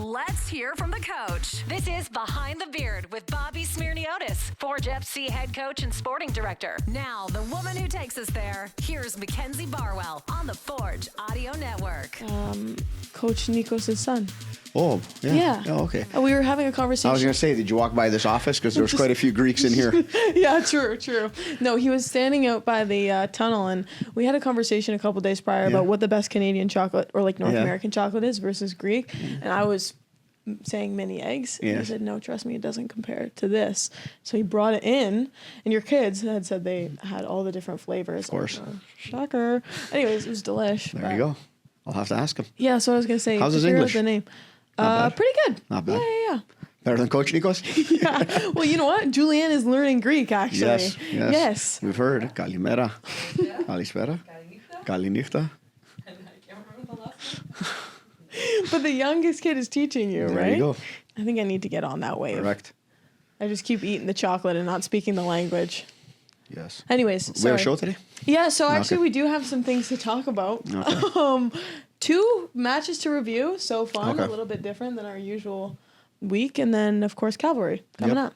Let's hear from the coach. This is Behind the Beard with Bobby Smirniotis, Forge FC head coach and sporting director. Now, the woman who takes us there, here's Mackenzie Barwell on the Forge Audio Network. Coach Nikos' son. Oh, yeah. Yeah. Oh, okay. We were having a conversation. I was going to say, did you walk by this office? Because there was quite a few Greeks in here. Yeah, true. No, he was standing out by the tunnel, and we had a conversation a couple days prior about what the best Canadian chocolate or like North American chocolate is versus Greek. And I was saying mini eggs. And he said, no, trust me, it doesn't compare to this. So he brought it in, and your kids had said they had all the different flavors. Of course. Shocker. Anyways, it was delish. There you go. I'll have to ask him. Yeah, so I was going to say. How's his English? The name. Not bad. Pretty good. Not bad. Yeah. Better than Coach Nikos? Yeah. Well, you know what? Julianne is learning Greek, actually. Yes. We've heard. Kalimera. Kalispera. Kalinichta. But the youngest kid is teaching you, There right? you go. I think I need to get on that wave. Correct. I just keep eating the chocolate and not speaking the language. Yes. Anyways, We have a show today? Yeah, so actually Okay. we do have some things to talk about. Okay. 2 matches to review, so fun, Okay. a little bit different than our usual week. And then, of course, Cavalry coming up.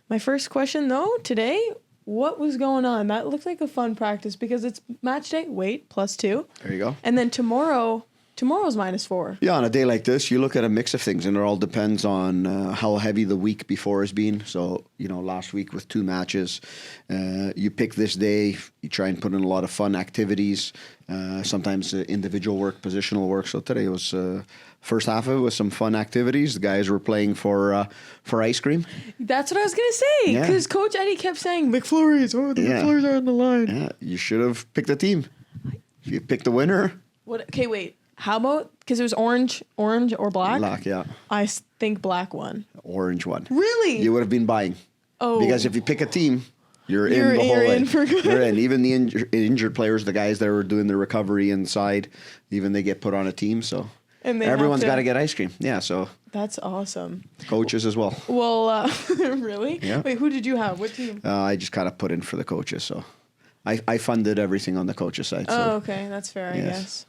My first question, though, today, what was going on? That looked like a fun practice because it's match day, weight, +2. There you go. And then tomorrow's -4. Yeah, on a day like this, you look at a mix of things, and it all depends on how heavy the week before has been. So, last week with 2 matches, you pick this day, you try and put in a lot of fun activities, sometimes individual work, positional work. So today was first half of it was some fun activities. The guys were playing for ice cream. That's what I was going to say, because Coach Eddie kept saying, McFlurries, the McFlurries are on the line. Yeah, you should have picked a team. If you picked the winner. Okay, wait. How about, because it was orange or black? Black, yeah. I think black won. Orange one. Really? You would have been buying. Oh. Because if you pick a team, you're in the whole You're way. in for good. You're in. Even the injured players, the guys that were doing the recovery inside, even they get put on a team. So And they everyone's have got to get ice cream. Yeah, so That's awesome. coaches as well. Well, really? Yeah. Wait, who did you have? What team? I just kind of put in for the coaches. So I funded everything on the coaches side. So. Oh, okay. That's fair, I Yes. guess.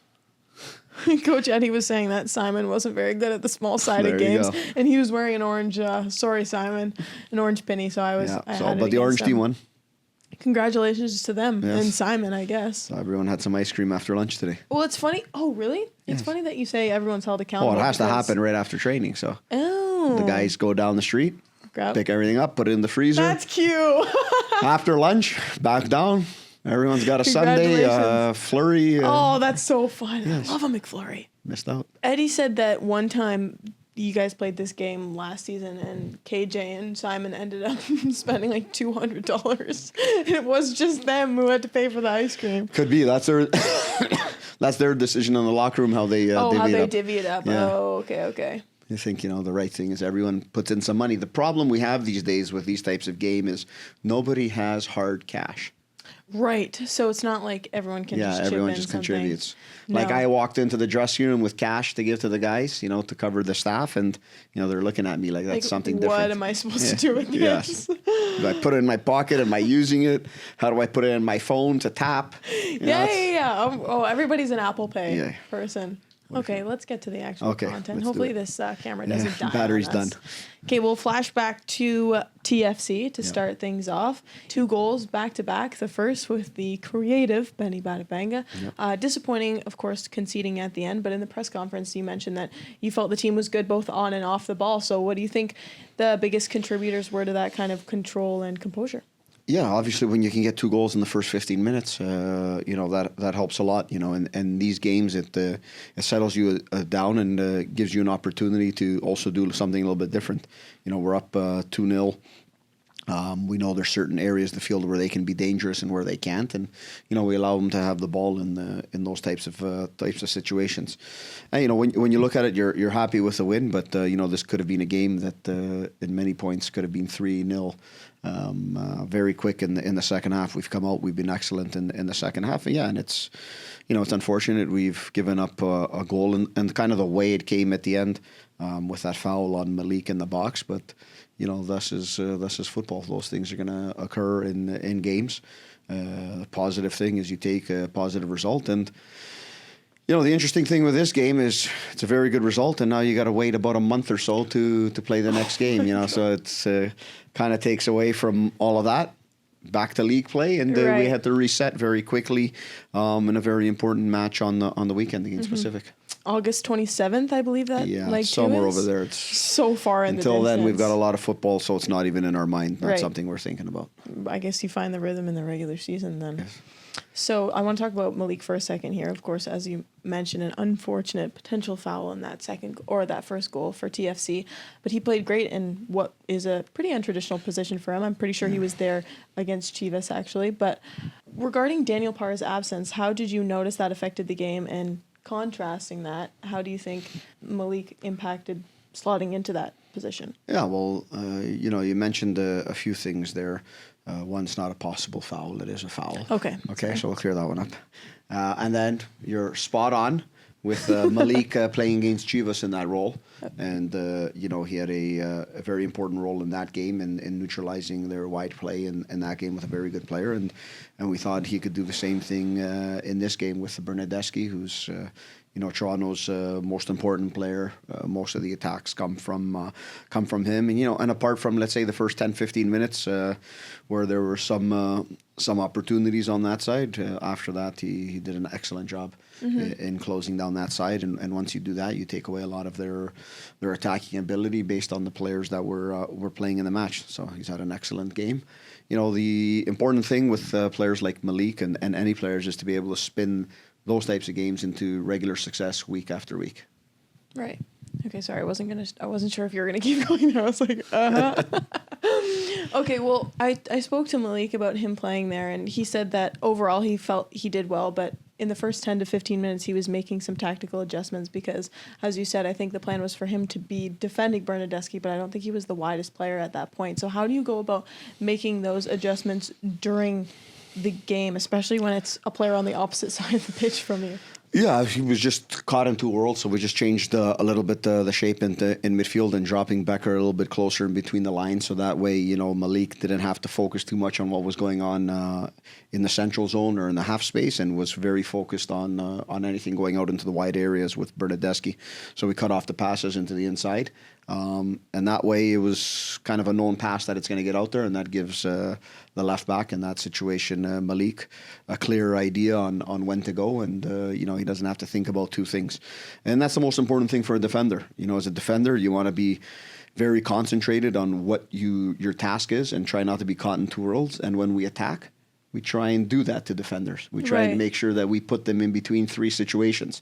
Coach Eddie was saying that Simon wasn't very good at the small-sided There you games, go. and he was wearing an orange. Sorry, Simon, an orange penny. So I was. Yeah, I so, had it but the against orange them. team won. Congratulations to them Yes. and Simon, I guess. So everyone had some ice cream after lunch today. Well, it's funny. Oh, really? It's Yes. funny that you say everyone's held accountable. Oh, it has to because- happen right after training. So Oh. the guys go down the street, Grab. pick everything up, put it in the freezer. That's cute. After lunch, back down. Everyone's got a Sunday Congratulations. flurry. Oh, that's so fun. Yes. I love a McFlurry. Missed out. Eddie said that one time you guys played this game last season and KJ and Simon ended up spending like $200. It was just them who had to pay for the ice cream. Could be. That's their that's their decision in the locker room how they How divvy it they up. divvy it up. Yeah. Oh, okay. I think, the right thing is everyone puts in some money. The problem we have these days with these types of game is nobody has hard cash. Right. So it's not like everyone can just chip everyone in just something. contributes. No. Like I walked into the dressing room with cash to give to the guys, to cover the staff, and they're looking at me like that's something different. What am I supposed to do with Yes. this? Do I put it in my pocket? Am I using it? How do I put it in my phone to tap? Yeah. Oh, everybody's an Apple Pay person. Okay, let's get to the actual content. let's do Hopefully it. this camera doesn't die. Battery's on us. done. Okay, we'll flash back to TFC to start things off. 2 goals back to back. The first with the creative Benny Badabanga. Disappointing, of course, conceding at the end. But in the press conference, you mentioned that you felt the team was good both on and off the ball. So what do you think the biggest contributors were to that kind of control and composure? Yeah, obviously, when you can get 2 goals in the first 15 minutes, that helps a lot. And these games, it settles you down and gives you an opportunity to also do something a little bit different. We're up 2-0. We know there's certain areas of the field where they can be dangerous and where they can't, and we allow them to have the ball in those types of situations. And when you look at it, you're happy with the win, but this could have been a game that in many points could have been 3-0. Very quick in the second half. We've come out. We've been excellent in the second half. And it's it's unfortunate we've given up a goal and kind of the way it came at the end with that foul on Malik in the box, but. This is football. Those things are going to occur in games. The positive thing is you take a positive result, and You know, the interesting thing with this game is it's a very good result, and now you got to wait about a month or so to play the next game. You know, so it's kind of takes away from all of that. Back to league play, and we had to reset very quickly in a very important match on the weekend against Pacific. August 27th, I believe that. Somewhere over there. It's so far in the until distance. then, we've got a lot of football, so it's not even in our mind. Not something we're thinking about. I guess you find the rhythm in the regular season then. Yes. So I want to talk about Malik for a second here. Of course, as you mentioned, an unfortunate potential foul in that that first goal for TFC. But he played great in what is a pretty untraditional position for him. I'm pretty sure he was there against Chivas, actually. But regarding Daniel Parra's absence, how did you notice that affected the game? And contrasting that, how do you think Malik impacted slotting into that position? Yeah, well, you mentioned a few things there. One's not a possible foul; it is a foul. Okay. So we'll clear that one up. And then you're spot on with Malik playing against Chivas in that role, and he had a very important role in that game in neutralizing their wide play in that game with a very good player, and we thought he could do the same thing in this game with Bernadeschi, who's Toronto's most important player. Most of the attacks come from him, and apart from, let's say, the first 10-15 minutes where there were some opportunities on that side, after that he did an excellent job in closing down that side, and once you do that, you take away a lot of their attacking ability based on the players that were playing in the match. So he's had an excellent game. The important thing with players like Malik and any players is to be able to spin those types of games into regular success week after week. Right. Okay, sorry, I wasn't sure if you were gonna keep going there. I was like, Okay, well, I spoke to Malik about him playing there, and he said that overall he felt he did well, but in the first 10 to 15 minutes he was making some tactical adjustments because, as you said, I think the plan was for him to be defending Bernadeschi, but I don't think he was the widest player at that point. So how do you go about making those adjustments during the game, especially when it's a player on the opposite side of the pitch from you? Yeah, he was just caught in two worlds, so we just changed a little bit the shape in midfield and dropping Becker a little bit closer in between the lines, so that way, Malik didn't have to focus too much on what was going on in the central zone or in the half space, and was very focused on anything going out into the wide areas with Bernadeschi. So we cut off the passes into the inside, and that way it was kind of a known pass that it's going to get out there, and that gives the left back in that situation, Malik, a clear idea on when to go, and he doesn't have to think about two things, and that's the most important thing for a defender. As a defender, you want to be very concentrated on what your task is, and try not to be caught in two worlds. And when we attack, we try and do that to defenders. We try and make sure that we put them in between three situations.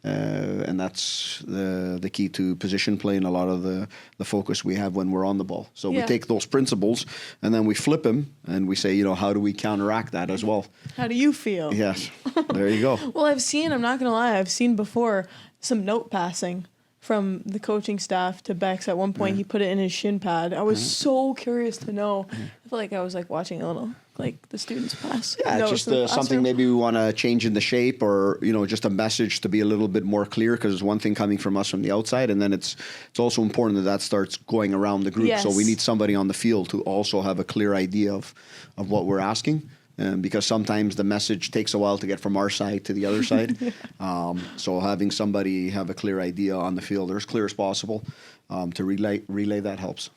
And that's the key to position play and a lot of the focus we have when we're on the ball. So we take those principles and then we flip them and we say, how do we counteract that as well? How do you feel? Yes, there you go. Well, I'm not going to lie, I've seen before some note passing from the coaching staff to Bex. At one point, he put it in his shin pad. I was so curious to know. I feel like I was watching a little, the students pass. Yeah, just something maybe we want to change in the shape, or just a message to be a little bit more clear, because it's one thing coming from us from the outside, and then it's also important that starts going around the group. Yes. So we need somebody on the field to also have a clear idea of what we're asking. Because sometimes the message takes a while to get from our side to the other side. So having somebody have a clear idea on the field, or as clear as possible, to relay that helps.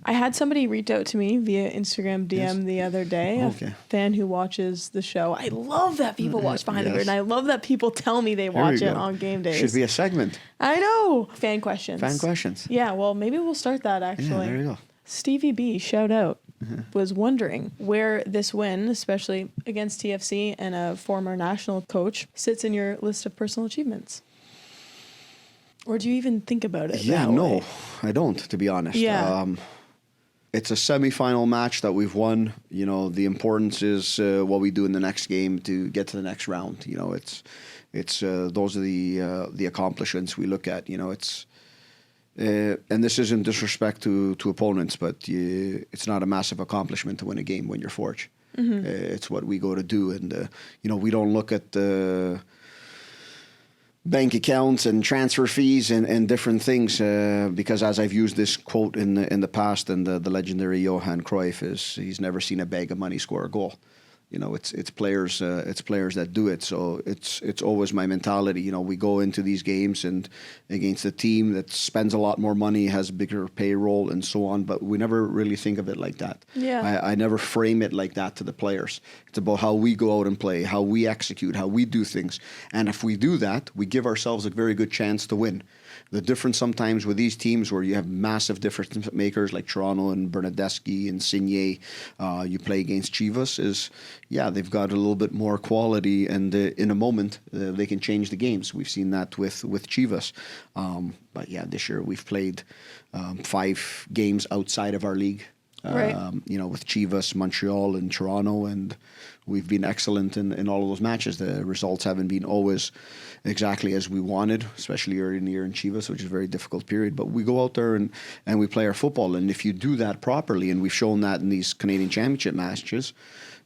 I had somebody reach out to me via Instagram DM the other day, a fan who watches the show. I love that people watch Behind the Beard, and I love that people tell me they watch it on game days. Should be a segment. I know. Fan questions. Fan questions. Yeah, well, maybe we'll start that, actually. Yeah, there you go. Stevie B, shout out, was wondering where this win, especially against TFC and a former national coach, sits in your list of personal achievements. Or do you even think about it? Yeah, no, I don't, to be honest. Yeah. It's a semi-final match that we've won. The importance is what we do in the next game to get to the next round. It's those are the accomplishments we look at. It's. And this isn't disrespect to opponents, but it's not a massive accomplishment to win a game when you're Forge. It's what we go to do, and we don't look at the bank accounts and transfer fees and different things, because as I've used this quote in the past, and the legendary Johan Cruyff is, he's never seen a bag of money score a goal. it's players that do it. So it's always my mentality. We go into these games and against a team that spends a lot more money, has bigger payroll and so on, but we never really think of it like that. Yeah. I never frame it like that to the players. It's about how we go out and play, how we execute, how we do things. And if we do that, we give ourselves a very good chance to win. The difference sometimes with these teams where you have massive difference makers like Toronto and Bernadeschi and Signé, you play against Chivas, is, they've got a little bit more quality, and in a moment they can change the games. We've seen that with Chivas. But this year we've played 5 games outside of our league. Right. With Chivas, Montreal, and Toronto, and we've been excellent in all of those matches. The results haven't been always exactly as we wanted, especially early in the year in Chivas, which is a very difficult period. But we go out there and we play our football, and if you do that properly, and we've shown that in these Canadian Championship matches,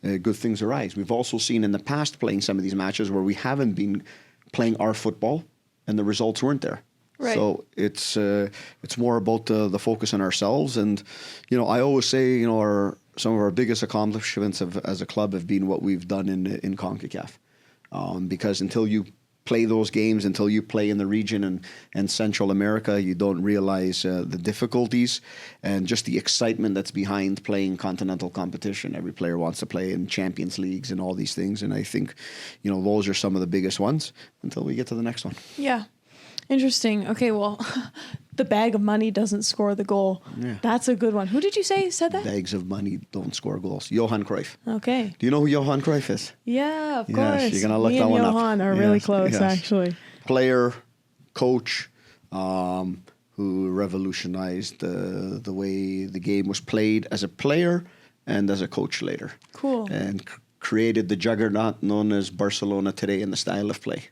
good things arise. We've also seen in the past playing some of these matches where we haven't been playing our football, and the results weren't there. Right. So it's more about the focus on ourselves, and I always say some of our biggest accomplishments as a club have been what we've done in CONCACAF, because until you play those games, until you play in the region and Central America, you don't realize the difficulties and just the excitement that's behind playing continental competition. Every player wants to play in Champions Leagues and all these things, and I think those are some of the biggest ones until we get to the next one. Yeah. Interesting. Okay, well, the bag of money doesn't score the goal. Yeah. That's a good one. Who did you say said that? Bags of money don't score goals. Johan Cruyff. Okay. Do you know who Johan Cruyff is? Yeah, of Yes, course. you're gonna look Me that and one up. Johan are really Yes, close, yes. actually. Player, coach, who revolutionized the way the game was played as a player and as a coach later. Cool. And created the juggernaut known as Barcelona today in the style of play.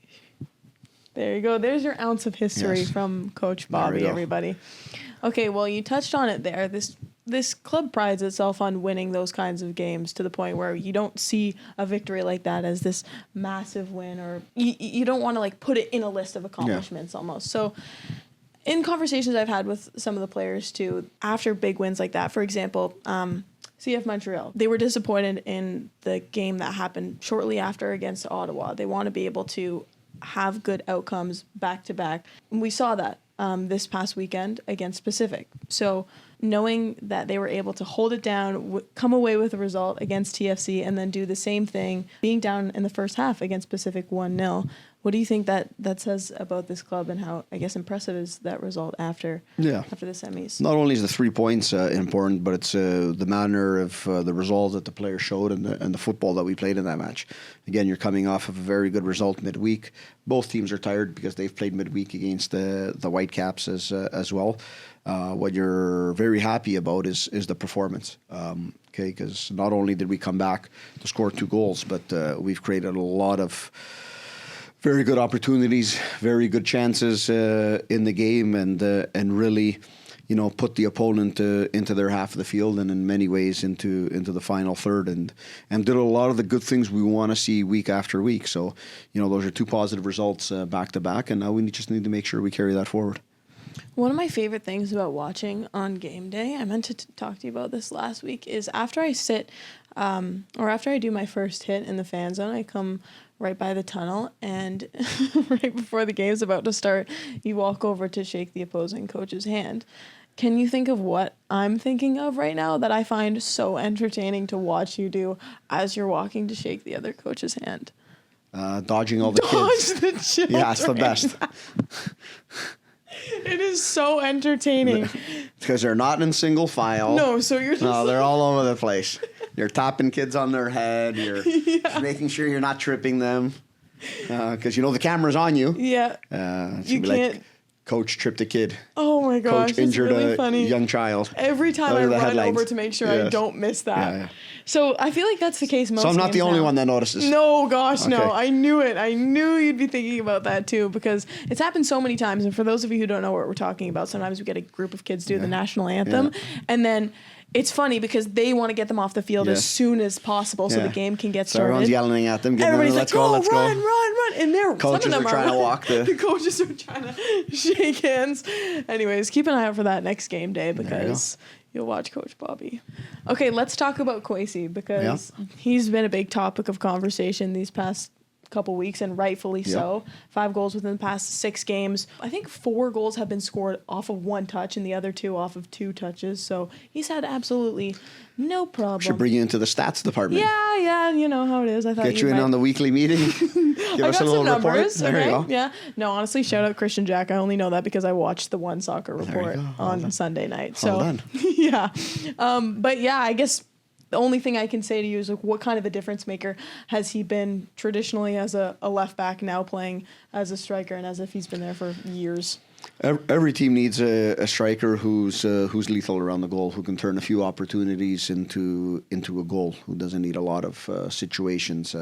There you go. There's your ounce of history Yes. from Coach There we Bobby, go. everybody. Okay, well, you touched on it there. This club prides itself on winning those kinds of games to the point where you don't see a victory like that as this massive win, or you don't want to put it in a list of accomplishments almost. So in conversations I've had with some of the players too, after big wins like that, for example, CF Montreal, they were disappointed in the game that happened shortly after against Ottawa. They want to be able to have good outcomes back to back. And we saw that this past weekend against Pacific. So knowing that they were able to hold it down, come away with a result against TFC, and then do the same thing, being down in the first half against Pacific 1-0. What do you think that says about this club, and how, I guess, impressive is that result after the semis? Not only is the 3 points important, but it's the manner of the results that the players showed and the football that we played in that match. Again, you're coming off of a very good result midweek. Both teams are tired because they've played midweek against the Whitecaps as well. What you're very happy about is the performance. Because not only did we come back to score 2 goals, but we've created a lot of very good opportunities, very good chances in the game, and really, put the opponent into their half of the field, and in many ways into the final third, and did a lot of the good things we want to see week after week. So, those are 2 positive results back to back, and now we just need to make sure we carry that forward. One of my favorite things about watching on game day, I meant to talk to you about this last week, is after I sit, or after I do my first hit in the fan zone, I come right by the tunnel, and right before the game's about to start, you walk over to shake the opposing coach's hand. Can you think of what I'm thinking of right now that I find so entertaining to watch you do as you're walking to shake the other coach's hand? Dodging all the kids. Dodge the children. Yeah, it's the best. It is so entertaining. Because they're not in single file. No, so you're just... No, they're all over the place. You're tapping kids on their head. You're making sure you're not tripping them. Because the camera's on you. Yeah. You can't... Coach tripped a kid. Oh my gosh, Coach injured it's really a funny. young child. Every time Those I are the run headlines. over to make sure I don't miss that. Yeah. So I feel like that's the case most So I'm not games the only now. one that notices. No, gosh, no. Okay. I knew it. I knew you'd be thinking about that too, because it's happened so many times. And for those of you who don't know what we're talking about, sometimes we get a group of kids do the national anthem, and then it's funny because they want to get them off the field as soon as possible so the game can get So started. everyone's yelling at them. Everybody's let's like, go, "Go, let's run, go. run!" And they're Coaches some of them are trying to walk the coaches are trying to shake hands. Anyways, keep an eye out for that next game day because You'll watch Coach Bobby. Okay, let's talk about Kwasi because he's been a big topic of conversation these past couple weeks, and rightfully so. 5 goals within the past 6 games. I think 4 goals have been scored off of 1 touch and the other 2 off of 2 touches. So he's had absolutely no problem. Should bring you into the stats department. Yeah, you know how it is. I thought Get you in on the weekly meeting. Give us a little report. Numbers, There you go. Yeah. No, honestly, shout out Christian Jack. I only know that because I watched the One Soccer Report on Sunday night. So Well done. yeah. But yeah, I guess the only thing I can say to you is, like, what kind of a difference maker has he been traditionally as a left back, now playing as a striker, and as if he's been there for years? Every team needs a striker who's lethal around the goal, who can turn a few opportunities into a goal, who doesn't need a lot of situations.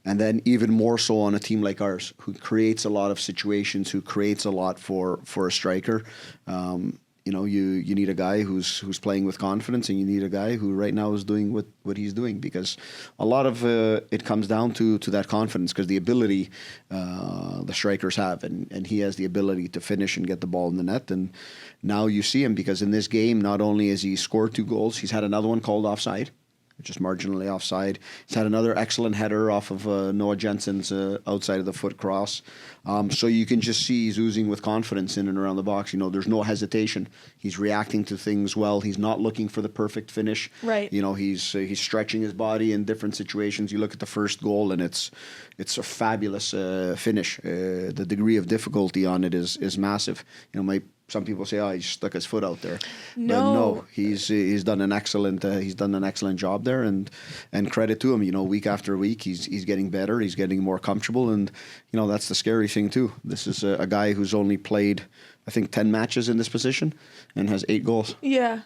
And then even more so on a team like ours, who creates a lot of situations, who creates a lot for a striker. You need a guy who's playing with confidence, and you need a guy who right now is doing what he's doing, because a lot of it comes down to that confidence, because the ability the strikers have, and he has the ability to finish and get the ball in the net. And now you see him, because in this game, not only has he scored 2 goals, he's had another one called offside, just marginally offside. He's had another excellent header off of Noah Jensen's outside of the foot cross. So you can just see he's oozing with confidence in and around the box. There's no hesitation. He's reacting to things well. He's not looking for the perfect finish. Right. He's stretching his body in different situations. You look at the first goal, and it's a fabulous finish. The degree of difficulty on it is massive. Some people say, he stuck his foot out there. No, but no, he's done an excellent job there, and credit to him. Week after week, he's getting better. He's getting more comfortable, and that's the scary thing too. This is a guy who's only played, I think, 10 matches in this position, and has 8 goals. Yeah.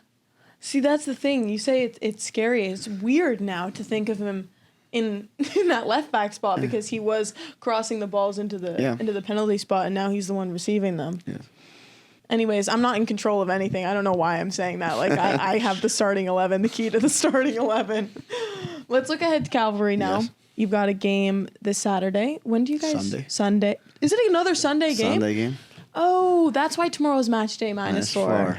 See, that's the thing. You say it's scary. It's weird now to think of him in that left back spot, because he was crossing the balls into the penalty spot, and now he's the one receiving them. Yeah. Anyways, I'm not in control of anything. I don't know why I'm saying that. Like, I have the starting 11, the key to the starting 11. Let's look ahead to Cavalry now. Yes. You've got a game this Saturday. When do you guys? Sunday. Is it another Sunday game? Sunday game. Oh, that's why tomorrow's match day -4.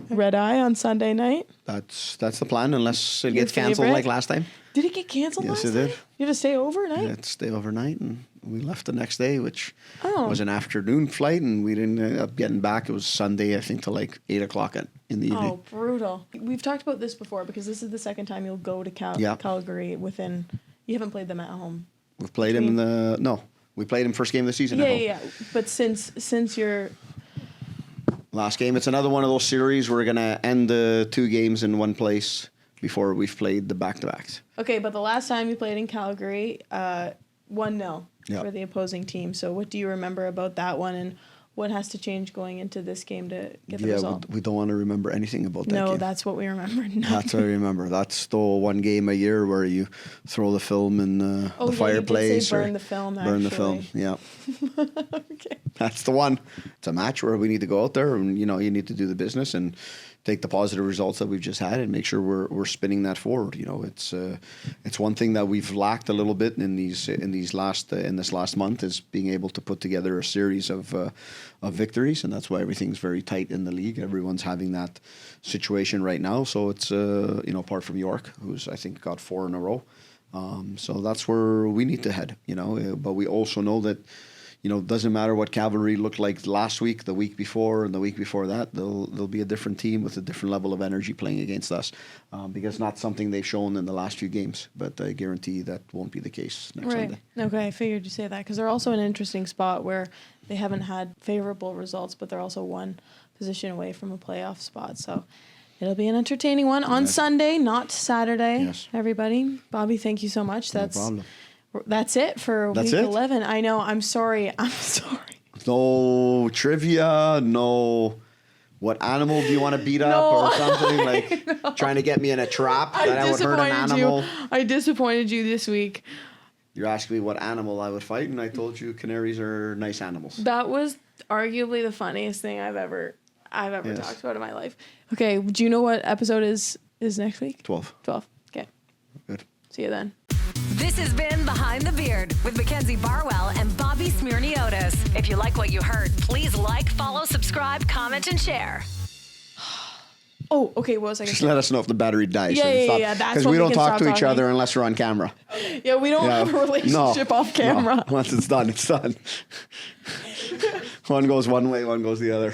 Red Eye on Sunday night. That's the plan, unless it Your gets canceled favorite? like last time. Did it get canceled last time? Yes, it did. You had to stay overnight? We had to stay overnight, and we left the next day, which Oh. was an afternoon flight, and we didn't end up getting back. It was Sunday, I think, till like 8 o'clock in the evening. Oh, brutal. We've talked about this before, because this is the second time you'll go to Calgary within... You haven't played them at home. We've played him we played him first game of the season at home. Yeah. But since you're... Last game, it's another one of those series. We're going to end the 2 games in one place before we've played the back-to-backs. Okay, but the last time you played in Calgary, 1-0 Yeah. for the opposing team. So what do you remember about that one, and what has to change going into this game to get the result? We don't want to remember anything about that game. No, that's what we remember. That's what I remember. That's the one game a year where you throw the film in the fireplace. You did say burn the film, Burn the film, yeah. Okay. That's the one. It's a match where we need to go out there, and you need to do the business and take the positive results that we've just had and make sure we're spinning that forward. It's one thing that we've lacked a little bit in this last month, is being able to put together a series of victories, and that's why everything's very tight in the league. Everyone's having that situation right now. So it's apart from York, who's I think got 4 in a row. So that's where we need to head. But we also know that. It doesn't matter what Cavalry looked like last week, the week before, and the week before that. They'll be a different team with a different level of energy playing against us, because it's not something they've shown in the last few games. But I guarantee that won't be the case next Sunday. Okay, I figured you say that, because they're also in an interesting spot where they haven't had favorable results, but they're also one position away from a playoff spot. So it'll be an entertaining one on Sunday, not Saturday. Yes. Everybody. Bobby, thank you so much. No problem. That's it for week 11. I know. I'm sorry. No trivia. No. What animal do you want to beat up or something? Like trying to get me in a trap that I would hurt an animal. I disappointed you this week. You're asking me what animal I would fight, and I told you canaries are nice animals. That was arguably the funniest thing I've ever talked about in my life. Okay. Do you know what episode is next week? 12. Okay. Good. See you then. This has been Behind the Beard with Mackenzie Barwell and Bobby Smirniotis. If you like what you heard, please like, follow, subscribe, comment, and share. Oh, okay. What was I going to Just say? let us know if the battery dies. Yeah. That's because when we don't can talk stop to each talking. other unless we're on camera. Yeah, we don't have a relationship off camera. No. Once it's done, it's done. One goes one way, one goes the other.